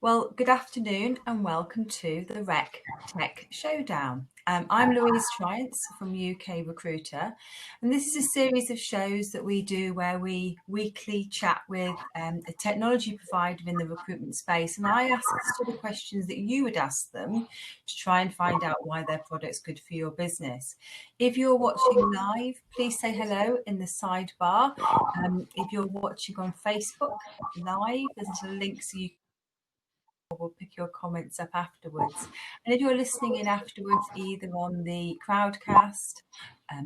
Well, good afternoon and welcome to the Rec Tech Showdown. I'm Louise Triance from UK Recruiter, and this is a series of shows that we do where we weekly chat with a technology provider in the recruitment space, and I ask the sort of questions that you would ask them to try and find out why their product's good for your business. If you're watching live, please say hello in the sidebar. If you're watching on Facebook live, there's a link so you we'll pick your comments up afterwards. And if you're listening in afterwards, either on the Crowdcast,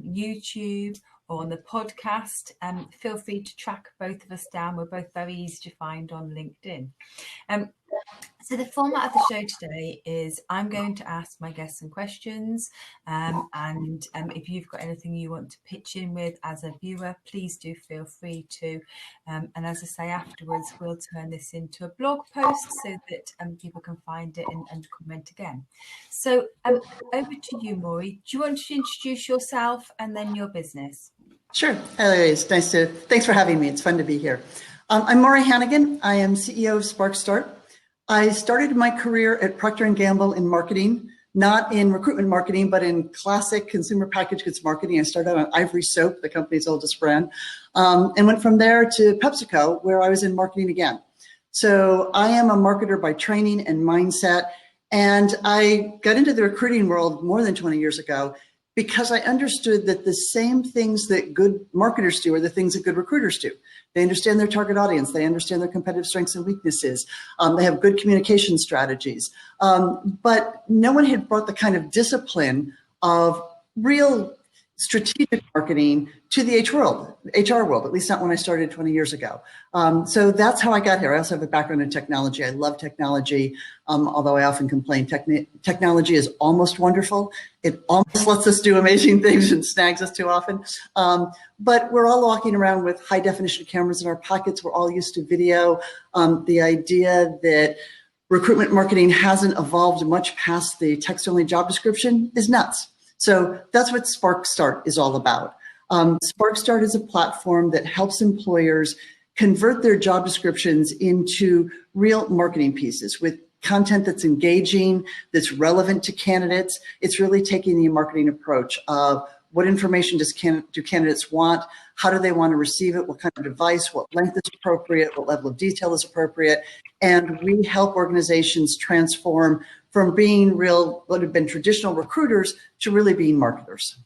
YouTube, or on the podcast, feel free to track both of us down. We're both very easy to find on LinkedIn. So the format of the show today is I'm going to ask my guests some questions, and if you've got anything you want to pitch in with as a viewer, please do feel free to. And as I say, afterwards, we'll turn this into a blog post so that people can find it and comment again. So over to you, Maury. Do you want to introduce yourself and then your business? Sure. It's thanks for having me. It's fun to be here. I'm Maury Hanigan. I am CEO of SparcStart. I started my career at Procter & Gamble in marketing, not in recruitment marketing, but in classic consumer packaged goods marketing. I started on Ivory Soap, the company's oldest brand, and went from there to PepsiCo, where I was in marketing again. So I am a marketer by training and mindset, and I got into the recruiting world more than 20 years ago because I understood that the same things that good marketers do are the things that good recruiters do. They understand their target audience. They understand their competitive strengths and weaknesses. They have good communication strategies. But no one had brought the kind of discipline of real strategic marketing to the HR world, at least not when I started 20 years ago. So that's how I got here. I also have a background in technology. I love technology, although I often complain technology is almost wonderful. It almost lets us do amazing things and snags us too often. But we're all walking around with high definition cameras in our pockets. We're all used to video. The idea that recruitment marketing hasn't evolved much past the text-only job description is nuts. So that's what SparcStart is all about. SparcStart is a platform that helps employers convert their job descriptions into real marketing pieces with content that's engaging, that's relevant to candidates. It's really taking the marketing approach of what information do candidates want, how do they want to receive it, what kind of device, what length is appropriate, what level of detail is appropriate. And we help organizations transform from being what have been traditional recruiters to really being marketers.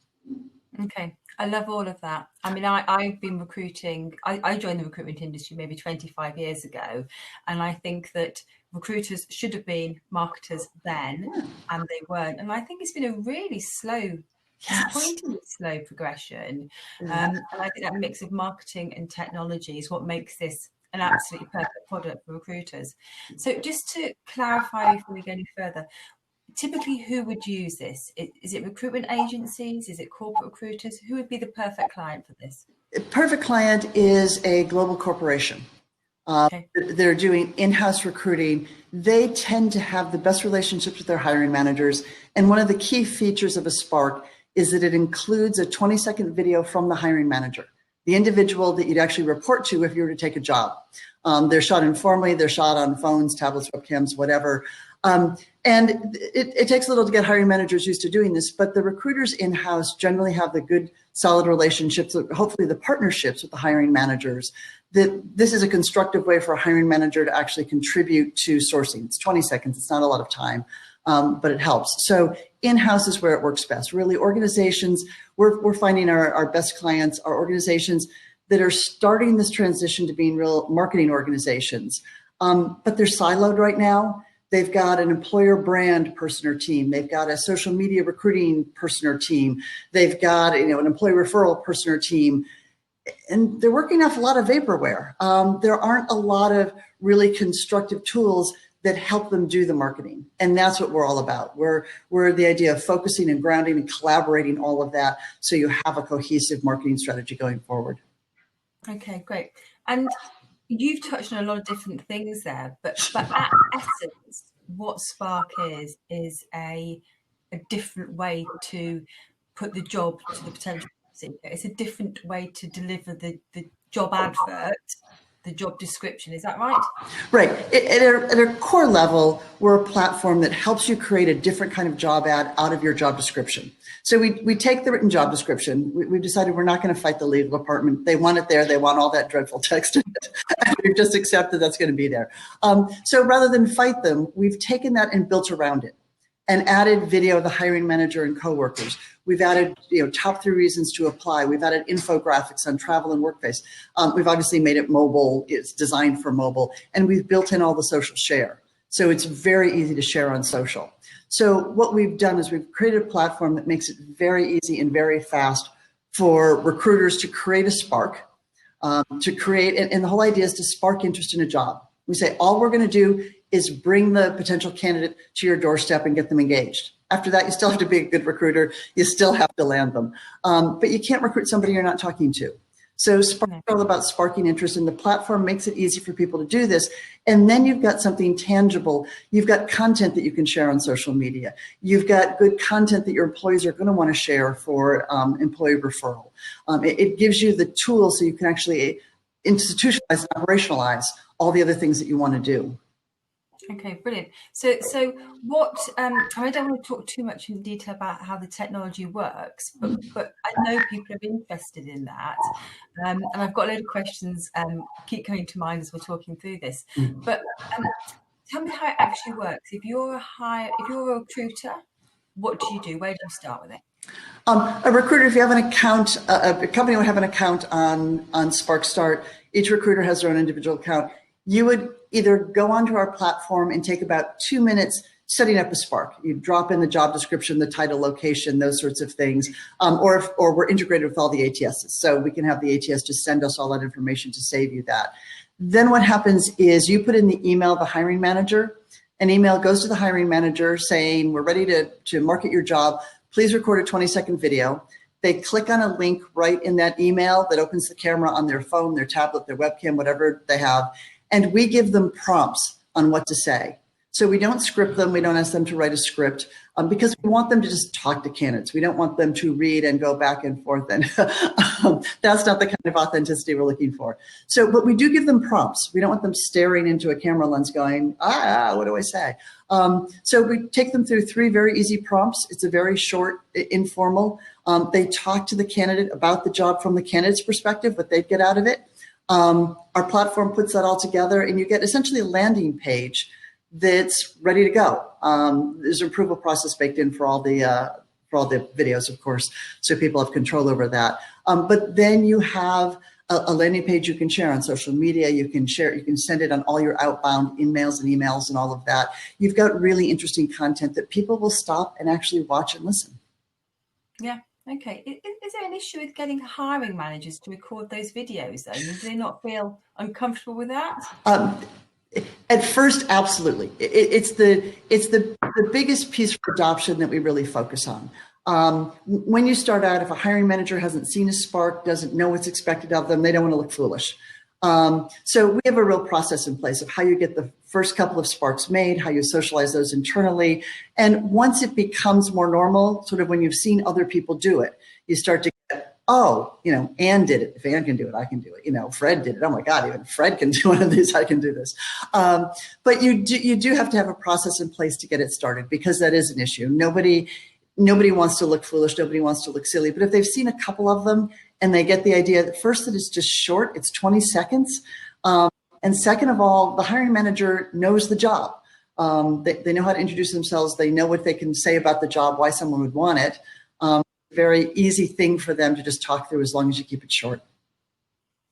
Okay. I love all of that. I mean, I've been recruiting. I joined the recruitment industry maybe 25 years ago. And I think that recruiters should have been marketers then, and they weren't. And I think it's been a really slow, disappointingly slow progression. And I think that mix of marketing and technology is what makes this an absolutely perfect product for recruiters. So just to clarify before we go any further, typically who would use this? Is it recruitment agencies? Is it corporate recruiters? Who would be the perfect client for this? A perfect client is a global corporation. Okay. They're doing in-house recruiting. They tend to have the best relationships with their hiring managers. And one of the key features of a Spark is that it includes a 20-second video from the hiring manager, the individual that you'd actually report to if you were to take a job. They're shot informally, they're shot on phones, tablets, webcams, whatever. And it takes a little to get hiring managers used to doing this, but the recruiters in-house generally have the good, solid relationships, hopefully the partnerships with the hiring managers, that this is a constructive way for a hiring manager to actually contribute to sourcing. It's 20 seconds, it's not a lot of time, but it helps. So in-house is where it works best. Really, organizations, we're finding our best clients are organizations that are starting this transition to being real marketing organizations, but they're siloed right now. They've got an employer brand person or team. They've got a social media recruiting person or team. They've got an employee referral person or team. And they're working off a lot of vaporware. There aren't a lot of really constructive tools that help them do the marketing. And that's what we're all about. We're the idea of focusing and grounding and collaborating all of that so you have a cohesive marketing strategy going forward. Okay, great. And you've touched on a lot of different things there, but at essence, what Spark is a different way to put the job to the potential seeker. It's a different way to deliver the job advert the job description. Is that right? Right. At a core level, we're a platform that helps you create a different kind of job ad out of your job description. So we take the written job description. We've decided we're not going to fight the legal department. They want it there. They want all that dreadful text in it. And we've just accepted that's going to be there. So rather than fight them, we've taken that and built around it and added video of the hiring manager and coworkers. We've added, top 3 reasons to apply. We've added infographics on travel and workplace. We've obviously made it mobile. It's designed for mobile, and we've built in all the social share. So it's very easy to share on social. So what we've done is we've created a platform that makes it very easy and very fast for recruiters to create a spark, and the whole idea is to spark interest in a job. We say all we're going to do is bring the potential candidate to your doorstep and get them engaged. After that, you still have to be a good recruiter. You still have to land them. But you can't recruit somebody you're not talking to. So Spark is all about sparking interest, and the platform makes it easy for people to do this. And then you've got something tangible. You've got content that you can share on social media. You've got good content that your employees are going to want to share for employee referral. It gives you the tools so you can actually institutionalize and operationalize all the other things that you want to do. Okay, brilliant. So what, I don't want to talk too much in detail about how the technology works, but I know people are interested in that. And I've got a load of questions keep coming to mind as we're talking through this. But tell me how it actually works. If you're a recruiter, what do you do? Where do you start with it? A recruiter, if you have an account, a company would have an account on SparcStart. Each recruiter has their own individual account. You would either go onto our platform and take about 2 minutes setting up a Spark. You drop in the job description, the title, location, those sorts of things, or we're integrated with all the ATSs. So we can have the ATS just send us all that information to save you that. Then what happens is you put in the email of the hiring manager. An email goes to the hiring manager saying, we're ready to market your job. Please record a 20-second video. They click on a link right in that email that opens the camera on their phone, their tablet, their webcam, whatever they have. And we give them prompts on what to say. So we don't script them. We don't ask them to write a script because we want them to just talk to candidates. We don't want them to read and go back and forth. And that's not the kind of authenticity we're looking for. So, but we do give them prompts. We don't want them staring into a camera lens going, what do I say? So we take them through 3 very easy prompts. It's a very short, informal. They talk to the candidate about the job from the candidate's perspective, what they'd get out of it. Our platform puts that all together, and you get essentially a landing page that's ready to go. There's an approval process baked in for all the videos, of course, so people have control over that. But then you have a landing page you can share on social media. You can send it on all your outbound emails and all of that. You've got really interesting content that people will stop and actually watch and listen. Yeah. Okay. Is there an issue with getting hiring managers to record those videos, though? Do they not feel uncomfortable with that? At first, absolutely. It's the biggest piece for adoption that we really focus on. When you start out, if a hiring manager hasn't seen a Spark, doesn't know what's expected of them, they don't want to look foolish. So we have a real process in place of how you get the first couple of Sparks made, how you socialize those internally. And once it becomes more normal, sort of when you've seen other people do it, you start to get, Ann did it. If Ann can do it, I can do it. Fred did it. Oh my God, even Fred can do one of these, I can do this. But you do have to have a process in place to get it started, because that is an issue. Nobody wants to look foolish. Nobody wants to look silly. But if they've seen a couple of them and they get the idea that first, that it's just short, it's 20 seconds. And second of all, the hiring manager knows the job. They know how to introduce themselves. They know what they can say about the job, why someone would want it. Very easy thing for them to just talk through as long as you keep it short.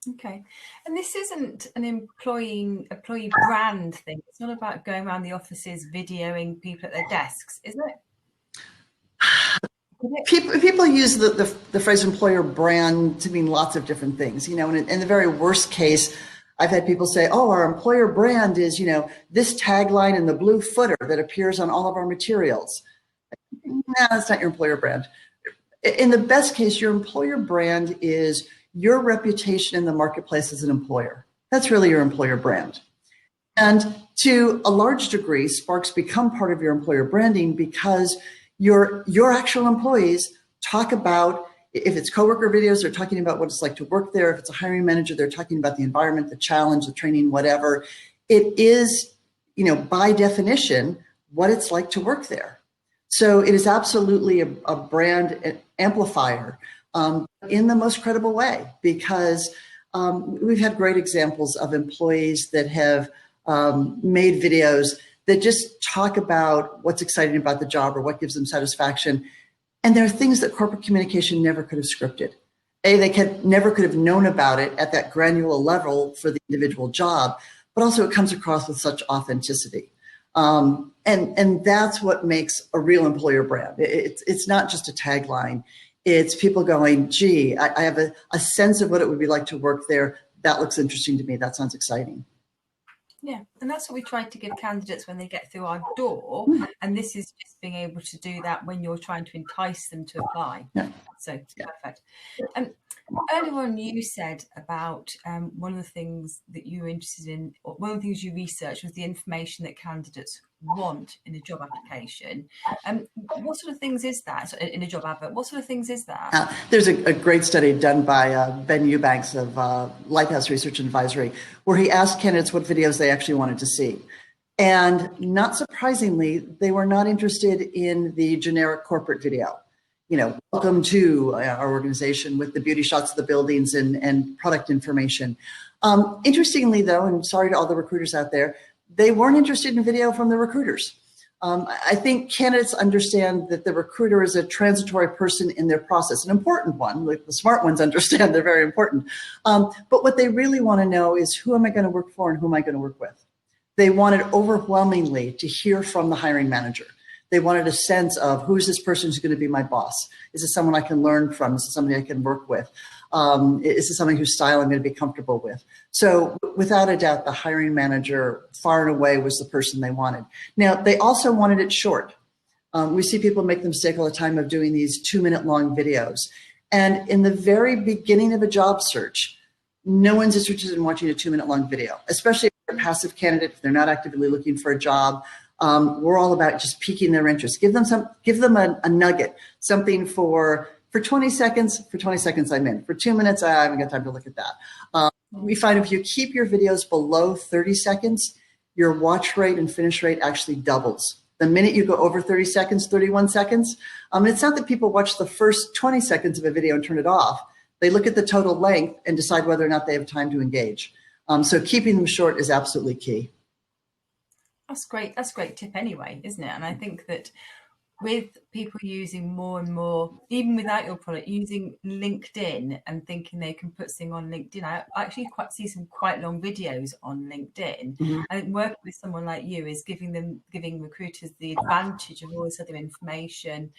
Okay. And this isn't an employee brand thing. It's not about going around the offices videoing people at their desks, is it? People use the phrase employer brand to mean lots of different things. In the very worst case, I've had people say, our employer brand is, this tagline in the blue footer that appears on all of our materials. No, that's not your employer brand. In the best case, your employer brand is your reputation in the marketplace as an employer. That's really your employer brand. And to a large degree, Sparks become part of your employer branding because your actual employees talk about If it's coworker videos, they're talking about what it's like to work there. If it's a hiring manager, they're talking about the environment, the challenge, the training, whatever. It is, by definition, what it's like to work there. So it is absolutely a brand amplifier in the most credible way, because we've had great examples of employees that have made videos that just talk about what's exciting about the job or what gives them satisfaction. And there are things that corporate communication never could have scripted. They never could have known about it at that granular level for the individual job, but also it comes across with such authenticity. And that's what makes a real employer brand. It's not just a tagline. It's people going, gee, I have a sense of what it would be like to work there. That looks interesting to me. That sounds exciting. Yeah, and that's what we try to give candidates when they get through our door. And this is just being able to do that when you're trying to entice them to apply. Yeah. So it's perfect. Earlier on, you said about one of the things that you were interested in, or one of the things you researched was the information that candidates want in a job application. What sort of things is that in a job advert? What sort of things is that? There's a great study done by Ben Eubanks of Lighthouse Research and Advisory, where he asked candidates what videos they actually wanted to see. And not surprisingly, they were not interested in the generic corporate video. Welcome to our organization with the beauty shots of the buildings and product information. Interestingly, though, and sorry to all the recruiters out there, they weren't interested in video from the recruiters. I think candidates understand that the recruiter is a transitory person in their process, an important one. Like the smart ones understand they're very important. But what they really want to know is, who am I going to work for and who am I going to work with? They wanted overwhelmingly to hear from the hiring manager. They wanted a sense of, who is this person who's going to be my boss? Is this someone I can learn from? Is this somebody I can work with? Is this somebody whose style I'm going to be comfortable with? So without a doubt, the hiring manager far and away was the person they wanted. Now, they also wanted it short. We see people make the mistake all the time of doing these 2-minute long videos. And in the very beginning of a job search, no one's interested in watching a 2-minute long video, especially if they're a passive candidate, if they're not actively looking for a job. We're all about just piquing their interest. Give them a nugget, something for 20 seconds. For 20 seconds, I'm in. For 2 minutes, I haven't got time to look at that. We find if you keep your videos below 30 seconds, your watch rate and finish rate actually doubles. The minute you go over 30 seconds, 31 seconds, it's not that people watch the first 20 seconds of a video and turn it off. They look at the total length and decide whether or not they have time to engage. So keeping them short is absolutely key. That's great. That's a great tip anyway, isn't it? And I think that with people using more and more, even without your product, using LinkedIn and thinking they can put something on LinkedIn. I actually see some quite long videos on LinkedIn. Mm-hmm. I think working with someone like you is giving recruiters the advantage of all this other information,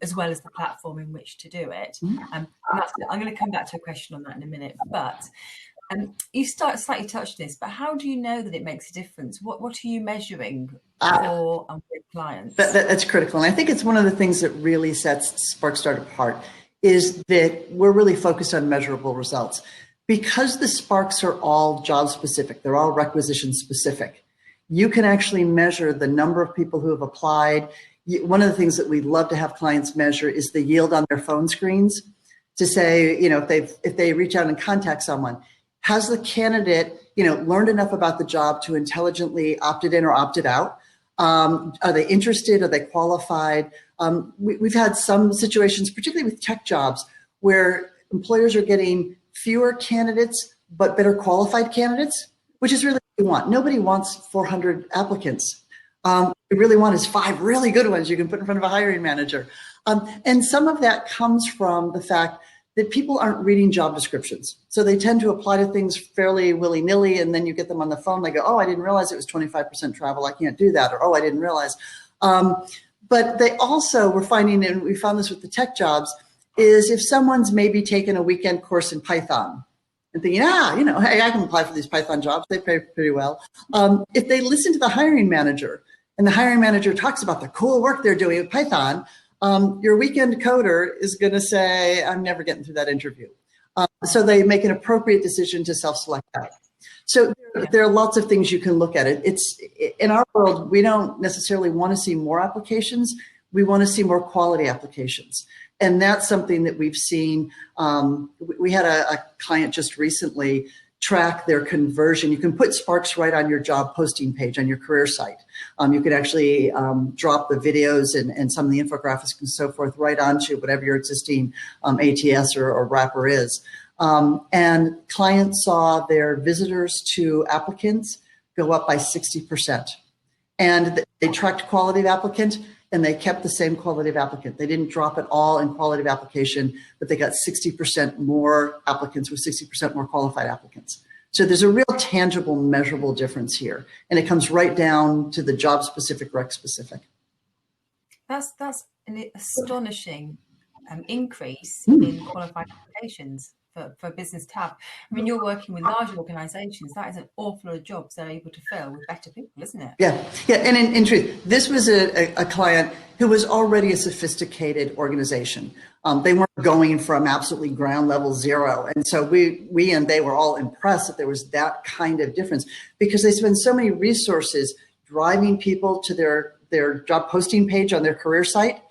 as well as the platform in which to do it. Mm-hmm. I'm going to come back to a question on that in a minute, but you slightly touched this, but how do you know that it makes a difference? What are you measuring for and with clients? That's critical. And I think it's one of the things that really sets SparcStart apart is that we're really focused on measurable results. Because the Sparks are all job specific, they're all requisition specific, you can actually measure the number of people who have applied. One of the things that we love to have clients measure is the yield on their phone screens to say, if they reach out and contact someone, has the candidate, learned enough about the job to intelligently opted in or opted out? Are they interested? Are they qualified? We've had some situations, particularly with tech jobs, where employers are getting fewer candidates, but better qualified candidates, which is really what we want. Nobody wants 400 applicants. What we really want is 5 really good ones you can put in front of a hiring manager. And some of that comes from the fact that people aren't reading job descriptions. So they tend to apply to things fairly willy-nilly, and then you get them on the phone, they go, oh, I didn't realize it was 25% travel, I can't do that, or oh, I didn't realize. But they also, we're finding, and we found this with the tech jobs, is if someone's maybe taken a weekend course in Python and thinking, hey, I can apply for these Python jobs, they pay pretty well. If they listen to the hiring manager, and the hiring manager talks about the cool work they're doing with Python, your weekend coder is going to say, I'm never getting through that interview. So they make an appropriate decision to self-select out. So there are lots of things you can look at. It's in our world, we don't necessarily want to see more applications. We want to see more quality applications. And that's something that we've seen. We had a client just recently track their conversion. You can put Sparks right on your job posting page on your career site. You could actually drop the videos and some of the infographics and so forth right onto whatever your existing ATS or wrapper is. And clients saw their visitors to applicants go up by 60%. And they tracked quality of applicant, and they kept the same quality of applicant. They didn't drop at all in quality of application, but they got 60% more applicants with 60% more qualified applicants. So there's a real tangible, measurable difference here. And it comes right down to the job specific, rec specific. That's an astonishing increase in qualified applications for business to have. I mean, you're working with large organizations. That is an awful lot of jobs they're able to fill with better people, isn't it? Yeah. And in truth, this was a client who was already a sophisticated organization. They weren't going from absolutely ground level zero. And so we and they were all impressed that there was that kind of difference, because they spend so many resources driving people to their job posting page on their career site.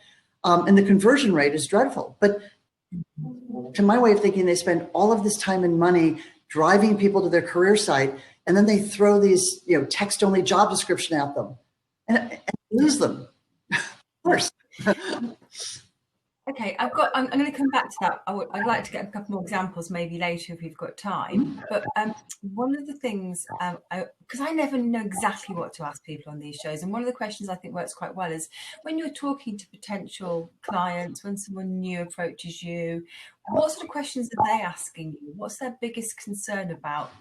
And the conversion rate is dreadful. But to my way of thinking, they spend all of this time and money driving people to their career site, and then they throw these, text-only job description at them and lose them. Of course. Okay, I'm going to come back to that. I'd like to get a couple more examples maybe later if we've got time. But one of the things, because I never know exactly what to ask people on these shows, and one of the questions I think works quite well is when you're talking to potential clients, when someone new approaches you, what sort of questions are they asking you? What's their biggest concern about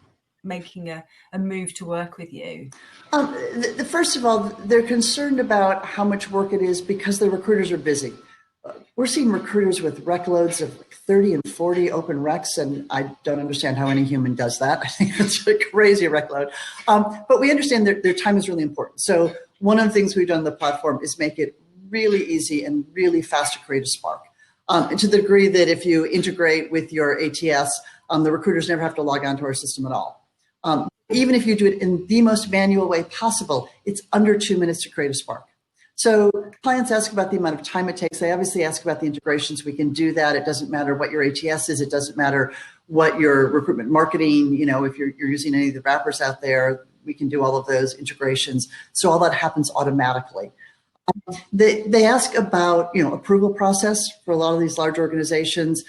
making a move to work with you? First of all, they're concerned about how much work it is because the recruiters are busy. We're seeing recruiters with rec loads of 30 and 40 open recs, and I don't understand how any human does that. I think it's a crazy rec load. But we understand their time is really important. So one of the things we've done on the platform is make it really easy and really fast to create a Spark. And to the degree that if you integrate with your ATS, the recruiters never have to log on to our system at all. Even if you do it in the most manual way possible, it's under 2 minutes to create a Spark. So clients ask about the amount of time it takes. They obviously ask about the integrations. We can do that. It doesn't matter what your ATS is. It doesn't matter what your recruitment marketing, if you're using any of the wrappers out there, we can do all of those integrations. So all that happens automatically. They ask about, approval process for a lot of these large organizations.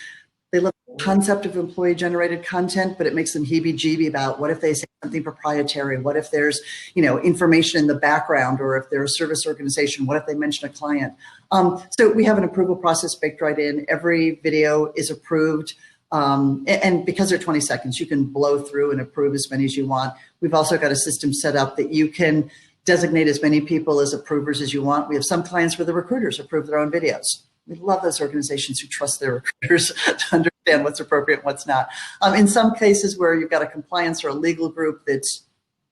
They love the concept of employee-generated content, but it makes them heebie-jeebie about what if they say something proprietary? What if there's, information in the background, or if they're a service organization? What if they mention a client? So we have an approval process baked right in. Every video is approved. And because they're 20 seconds, you can blow through and approve as many as you want. We've also got a system set up that you can designate as many people as approvers as you want. We have some clients where the recruiters approve their own videos. We love those organizations who trust their recruiters to understand what's appropriate and what's not. In some cases where you've got a compliance or a legal group that's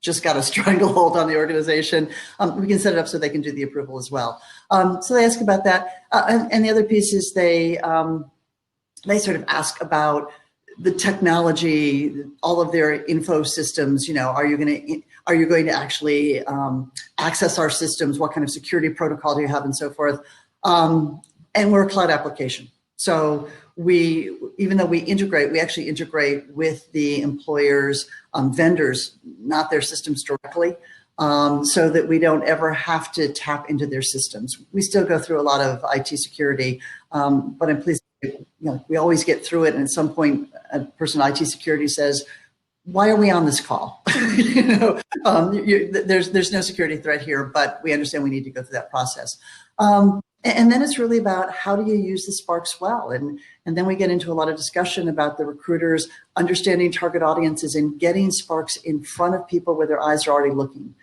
just got a stranglehold on the organization, we can set it up so they can do the approval as well. So they ask about that. And the other piece is they sort of ask about the technology, all of their info systems. Are you going to actually access our systems? What kind of security protocol do you have, and so forth? And we're a cloud application. So even though we integrate, we actually integrate with the employer's vendors, not their systems directly, so that we don't ever have to tap into their systems. We still go through a lot of IT security, but I'm pleased, we always get through it. And at some point, a person in IT security says, why are we on this call? There's no security threat here, but we understand we need to go through that process. And then it's really about how do you use the Sparks well? And then we get into a lot of discussion about the recruiters understanding target audiences and getting Sparks in front of people where their eyes are already looking.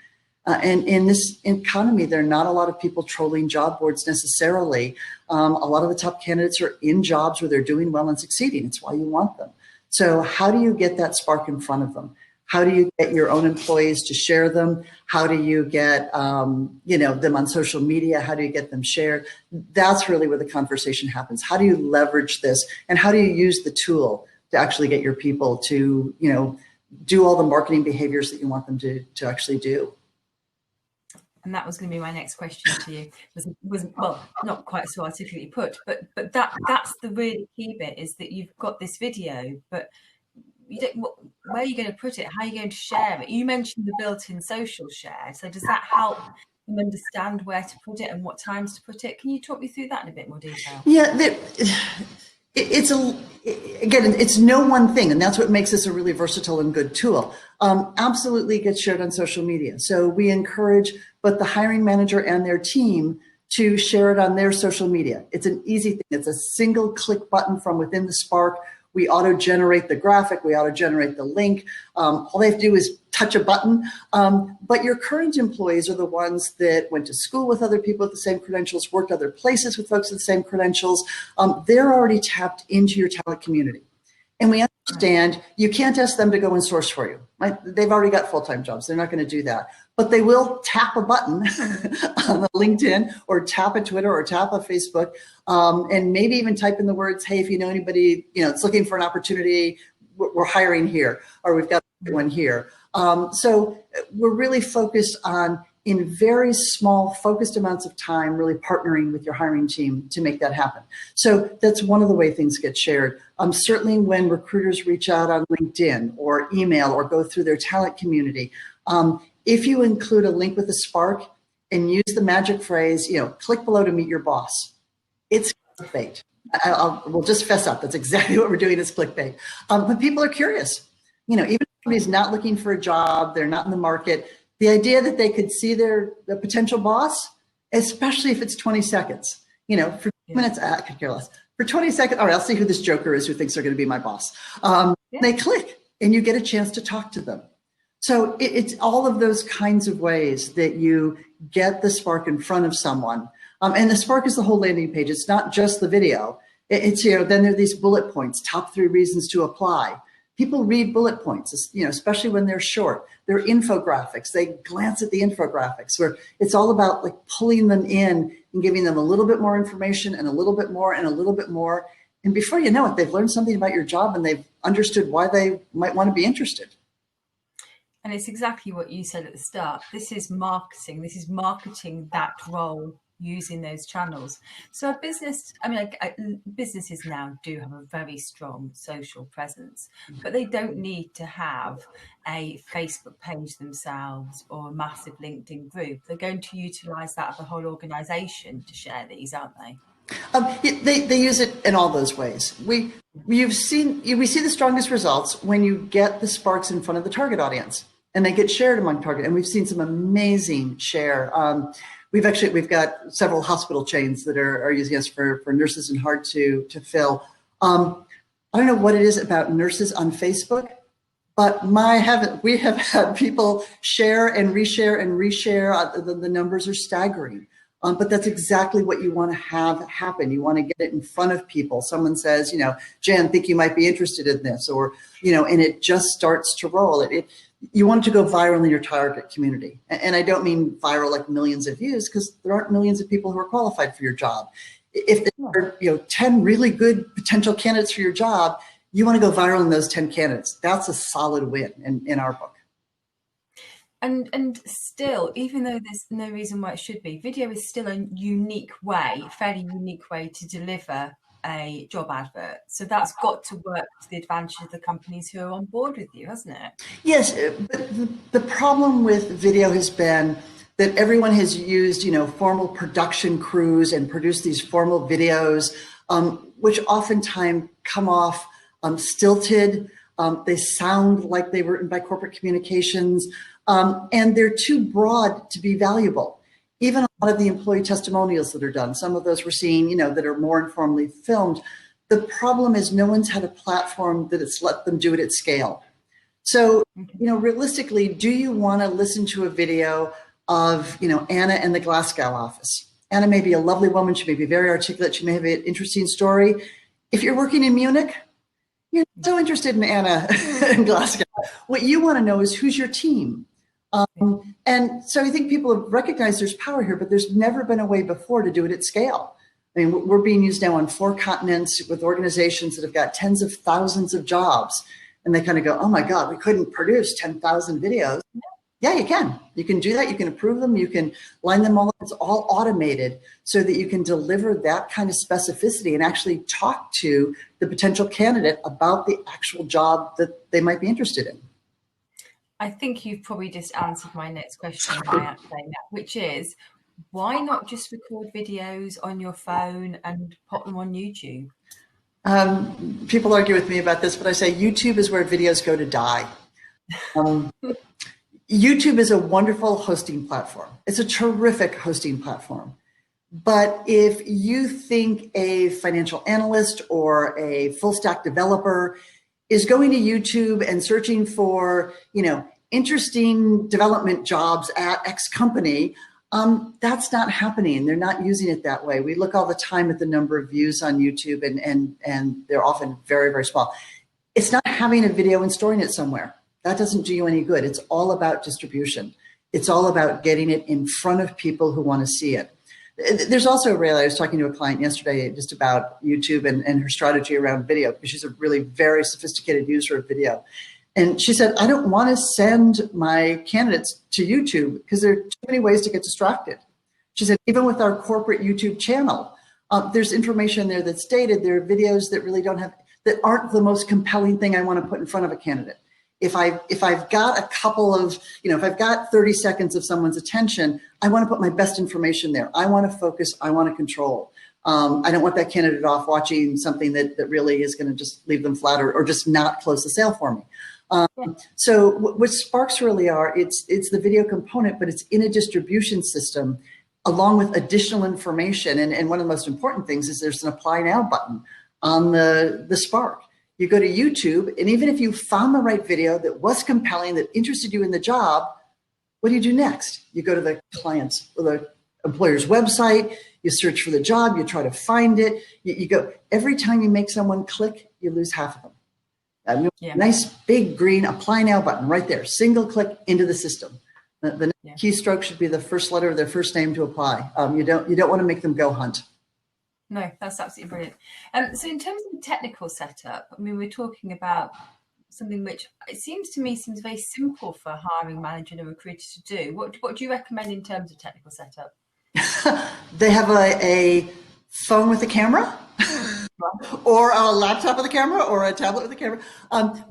And in this economy, there are not a lot of people trolling job boards necessarily. A lot of the top candidates are in jobs where they're doing well and succeeding. It's why you want them. So how do you get that Spark in front of them? How do you get your own employees to share them? How do you get them on social media? How do you get them shared? That's really where the conversation happens. How do you leverage this? And how do you use the tool to actually get your people to do all the marketing behaviors that you want them to actually do? And that was going to be my next question to you. Was well, not quite so articulately put, but that's the really key bit, is that you've got this video, but you don't, where are you going to put it? How are you going to share it? You mentioned the built-in social share. So does that help them understand where to put it and what times to put it? Can you talk me through that in a bit more detail? Yeah, it's no one thing, and that's what makes this a really versatile and good tool. Absolutely gets shared on social media. So we encourage both the hiring manager and their team to share it on their social media. It's an easy thing. It's a single click button from within the Spark. We auto-generate the graphic, we auto-generate the link. All they have to do is touch a button. But your current employees are the ones that went to school with other people with the same credentials, worked other places with folks with the same credentials. They're already tapped into your talent community. And we understand you can't ask them to go and source for you, right? They've already got full-time jobs. They're not going to do that. But they will tap a button on LinkedIn or tap a Twitter or tap a Facebook, and maybe even type in the words, hey, if you know anybody, that's looking for an opportunity, we're hiring here, or we've got one here. So we're really focused on, in very small, focused amounts of time, really partnering with your hiring team to make that happen. So that's one of the way things get shared. Certainly when recruiters reach out on LinkedIn or email or go through their talent community, if you include a link with a Spark and use the magic phrase, click below to meet your boss, it's clickbait. We'll just fess up. That's exactly what we're doing, is clickbait. But people are curious. Even if somebody's not looking for a job, they're not in the market, the idea that they could see their potential boss, especially if it's 20 seconds, for 2 minutes, I could care less. For 20 seconds, all right, I'll see who this joker is who thinks they're going to be my boss. They click and you get a chance to talk to them. So it's all of those kinds of ways that you get the Spark in front of someone. And the Spark is the whole landing page. It's not just the video. It's, then there are these bullet points, top 3 reasons to apply. People read bullet points, especially when they're short. They're infographics. They glance at the infographics, where it's all about like pulling them in and giving them a little bit more information and a little bit more and a little bit more. And before you know it, they've learned something about your job and they've understood why they might want to be interested. And it's exactly what you said at the start. This is marketing. This is marketing that role using those channels. So a business, businesses now do have a very strong social presence, but they don't need to have a Facebook page themselves or a massive LinkedIn group. They're going to utilize that of the whole organization to share these, aren't they? They use it in all those ways. We see the strongest results when you get the Sparks in front of the target audience and they get shared among target. And we've seen some amazing share. We've got several hospital chains that are using us for nurses and hard to fill. I don't know what it is about nurses on Facebook, but we have had people share and reshare and reshare. The numbers are staggering. But that's exactly what you want to have happen. You want to get it in front of people. Someone says, Jan, think you might be interested in this, or, and it just starts to roll. You want it to go viral in your target community. And I don't mean viral like millions of views, because there aren't millions of people who are qualified for your job. If there are 10 really good potential candidates for your job, you want to go viral in those 10 candidates. That's a solid win in our book. And still, even though there's no reason why it should be, video is still a fairly unique way to deliver a job advert. So that's got to work to the advantage of the companies who are on board with you, hasn't it? Yes, but the problem with video has been that everyone has used, formal production crews and produced these formal videos, which oftentimes come off stilted. They sound like they were written by corporate communications, and they're too broad to be valuable. Even a lot of the employee testimonials that are done, some of those we're seeing, that are more informally filmed. The problem is no one's had a platform that it's let them do it at scale. So, realistically, do you want to listen to a video of, Anna in the Glasgow office? Anna may be a lovely woman. She may be very articulate. She may have an interesting story. If you're working in Munich, you're not so interested in Anna in Glasgow. What you want to know is who's your team. And so I think people have recognized there's power here, but there's never been a way before to do it at scale. I mean, we're being used now on 4 continents with organizations that have got tens of thousands of jobs. And they kind of go, oh my God, we couldn't produce 10,000 videos. Yeah, you can. You can do that. You can approve them. You can line them all up. It's all automated so that you can deliver that kind of specificity and actually talk to the potential candidate about the actual job that they might be interested in. I think you've probably just answered my next question by saying that, which is, why not just record videos on your phone and pop them on YouTube? People argue with me about this, but I say YouTube is where videos go to die. YouTube is a wonderful hosting platform. It's a terrific hosting platform. But if you think a financial analyst or a full stack developer is going to YouTube and searching for, interesting development jobs at X company, that's not happening. They're not using it that way. We look all the time at the number of views on YouTube and they're often very, very small. It's not having a video and storing it somewhere. That doesn't do you any good. It's all about distribution. It's all about getting it in front of people who want to see it. There's also I was talking to a client yesterday just about YouTube and her strategy around video, because she's a really very sophisticated user of video. And she said, I don't want to send my candidates to YouTube because there are too many ways to get distracted. She said, even with our corporate YouTube channel, there's information there that's dated. There are videos that really that aren't the most compelling thing I want to put in front of a candidate. If I've got a couple of, if I've got 30 seconds of someone's attention, I want to put my best information there. I want to focus. I want to control. I don't want that candidate off watching something that really is going to just leave them flat or just not close the sale for me. So what Sparks really are, it's the video component, but it's in a distribution system along with additional information. And one of the most important things is there's an apply now button on the Spark. You go to YouTube, and even if you found the right video that was compelling, that interested you in the job, what do you do next? You go to the client's or the employer's website, you search for the job, you try to find it. You go, every time you make someone click, you lose half of them. Nice big green apply now button right there, single click into the system. The keystroke should be the first letter of their first name to apply. You don't want to make them go hunt. No, that's absolutely brilliant. So in terms of the technical setup, I mean, we're talking about something which it seems to me seems very simple for a hiring manager and a recruiter to do. What do you recommend in terms of technical setup? They have a phone with a camera or a laptop with a camera or a tablet with a camera.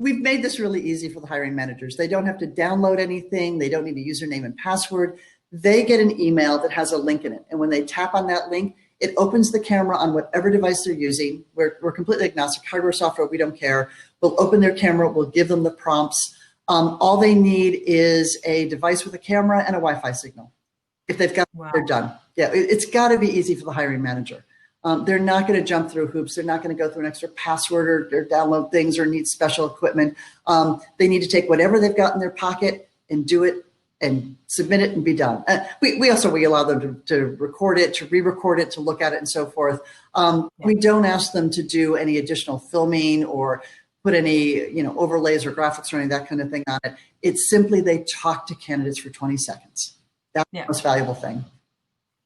We've made this really easy for the hiring managers. They don't have to download anything. They don't need a username and password. They get an email that has a link in it. And when they tap on that link, it opens the camera on whatever device they're using. We're completely agnostic, hardware, software, we don't care. We'll open their camera, we'll give them the prompts. All they need is a device with a camera and a Wi-Fi signal. If they've got it, they're done. Yeah, it's gotta be easy for the hiring manager. They're not gonna jump through hoops. They're not gonna go through an extra password or download things or need special equipment. They need to take whatever they've got in their pocket and do it and submit it and be done. We allow them to record it, to re-record it, to look at it and so forth. We don't ask them to do any additional filming or put any overlays or graphics or any of that kind of thing on it. It's simply they talk to candidates for 20 seconds. That's the most valuable thing.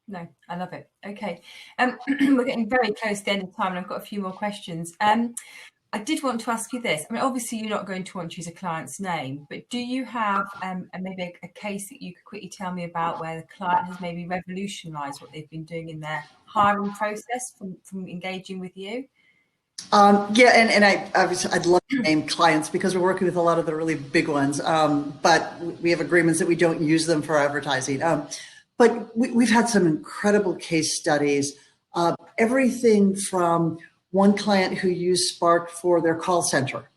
No, I love it. Okay. We're getting very close to the end of time and I've got a few more questions. I did want to ask you this. I mean, obviously you're not going to want to use a client's name, but do you have maybe a case that you could quickly tell me about where the client has maybe revolutionized what they've been doing in their hiring process from engaging with you? And I'd love to name clients because we're working with a lot of the really big ones, but we have agreements that we don't use them for advertising. But we've had some incredible case studies, everything from one client who used Spark for their call center.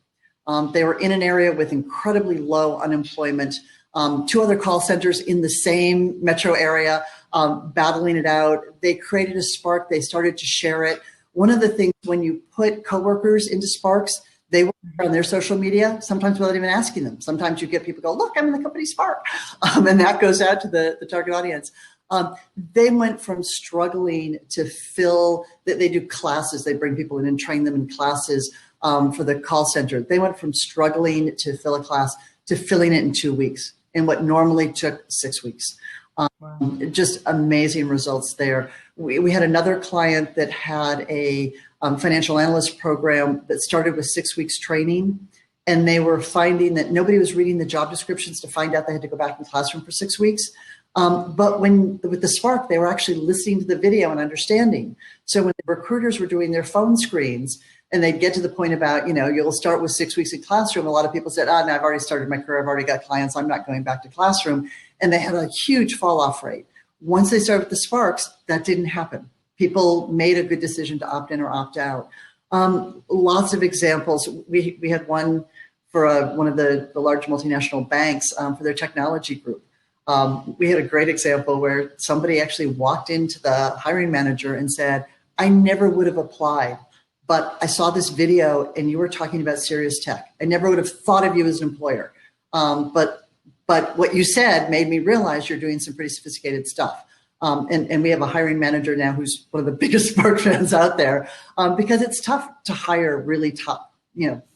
They were in an area with incredibly low unemployment, two other call centers in the same metro area, battling it out. They created a Spark, they started to share it. One of the things when you put coworkers into Sparks, they will share on their social media, sometimes without even asking them. Sometimes you get people go, look, I'm in the company Spark. And that goes out to the target audience. They went from struggling to fill, they do classes, they bring people in and train them in classes for the call center. They went from struggling to fill a class to filling it in 2 weeks in what normally took 6 weeks. Wow. Just amazing results there. We had another client that had a financial analyst program that started with 6 weeks training and they were finding that nobody was reading the job descriptions to find out they had to go back in classroom for 6 weeks. But with the Spark, they were actually listening to the video and understanding. So when the recruiters were doing their phone screens and they'd get to the point about, you'll start with 6 weeks in classroom, a lot of people said, no, I've already started my career, I've already got clients, I'm not going back to classroom. And they had a huge fall off rate. Once they started with the Sparks, that didn't happen. People made a good decision to opt in or opt out. Lots of examples. We had one for one of the large multinational banks for their technology group. We had a great example where somebody actually walked into the hiring manager and said, I never would have applied, but I saw this video and you were talking about serious tech. I never would have thought of you as an employer. But what you said made me realize you're doing some pretty sophisticated stuff. And we have a hiring manager now who's one of the biggest Spark fans out there because it's tough to hire really top,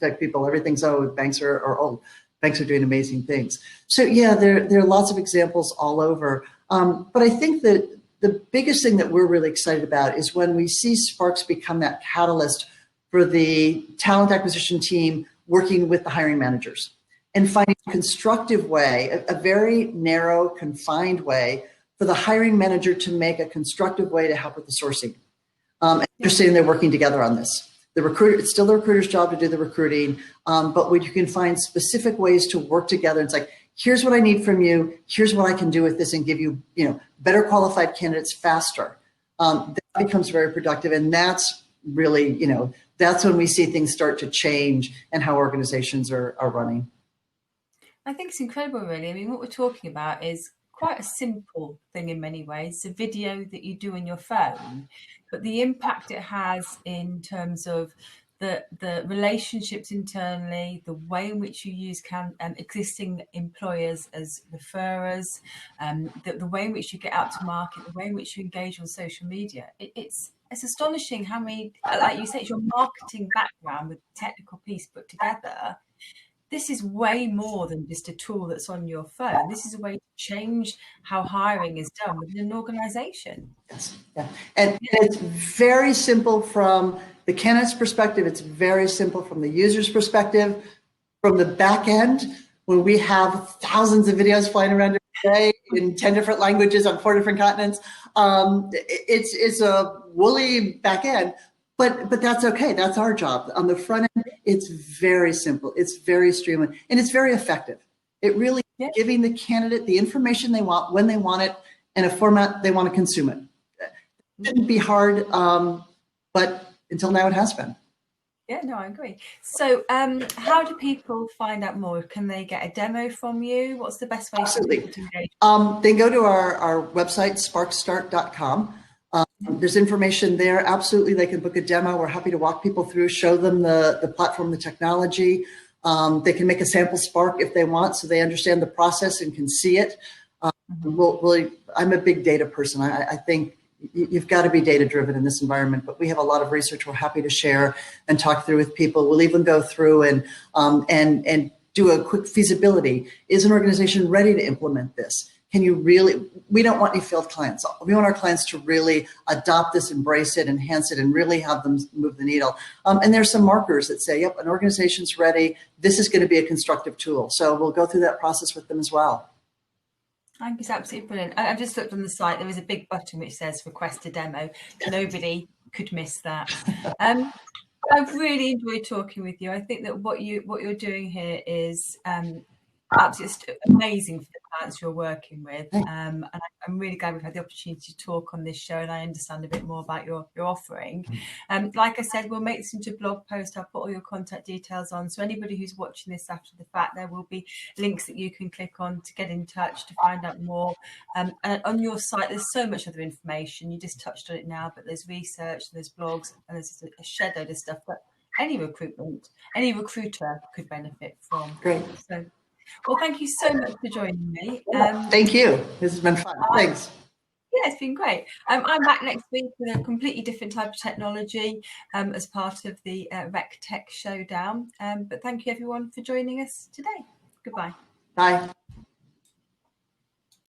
tech people. Everything's, banks are old. Banks are doing amazing things. So yeah, there are lots of examples all over. But I think that the biggest thing that we're really excited about is when we see Sparks become that catalyst for the talent acquisition team working with the hiring managers and finding a constructive way, a very narrow, confined way for the hiring manager to make a constructive way to help with the sourcing. And they're saying they're working together on this. The recruiter, it's still the recruiter's job to do the recruiting, but when you can find specific ways to work together, it's like, here's what I need from you, here's what I can do with this and give you, better qualified candidates faster. That becomes very productive. And that's really, that's when we see things start to change and how organizations are running. I think it's incredible, really. I mean, what we're talking about is quite a simple thing in many ways, a video that you do on your phone, but the impact it has in terms of the relationships internally, the way in which you use existing employers as referrers, the way in which you get out to market, the way in which you engage on social media. It's astonishing how many, like you said, it's your marketing background with the technical piece put together. This is way more than just a tool that's on your phone. This is a way to change how hiring is done within an organization. Yes. Yeah. And it's very simple from the candidate's perspective. It's very simple from the user's perspective. From the back end, when we have thousands of videos flying around every day in 10 different languages on 4 different continents, it's a woolly back end. But that's okay. That's our job. On the front end, it's very simple. It's very streamlined, and it's very effective. It really is giving the candidate the information they want, when they want it, in a format they want to consume it. It shouldn't be hard, but until now it has been. Yeah, no, I agree. So how do people find out more? Can they get a demo from you? What's the best way for people to engage? They go to our website, SparcStart.com. There's information there. Absolutely, they can book a demo. We're happy to walk people through, show them the platform, the technology. They can make a sample Spark if they want, so they understand the process and can see it. I'm a big data person. I think you've got to be data-driven in this environment, but we have a lot of research we're happy to share and talk through with people. We'll even go through and do a quick feasibility. Is an organization ready to implement this? Can you really, we don't want any failed clients. We want our clients to really adopt this, embrace it, enhance it, and really have them move the needle. And there's some markers that say, yep, an organization's ready. This is going to be a constructive tool. So we'll go through that process with them as well. I think it's absolutely brilliant. I've just looked on the site. There is a big button which says request a demo. Nobody could miss that. I've really enjoyed talking with you. I think that what you're doing here is absolutely amazing for the clients you're working with, and I'm really glad we've had the opportunity to talk on this show, and I understand a bit more about your offering. Like I said, we'll make this into a blog post. I'll put all your contact details on, so anybody who's watching this after the fact, there will be links that you can click on to get in touch, to find out more. And on your site there's so much other information. You just touched on it now, but there's research, there's blogs, and there's a shed load of stuff that any recruiter could benefit from. Great. So, well, thank you so much for joining me. Thank you. This has been fun. Thanks. Yeah, it's been great. I'm back next week with a completely different type of technology as part of the Rec Tech Showdown. But thank you, everyone, for joining us today. Goodbye. Bye.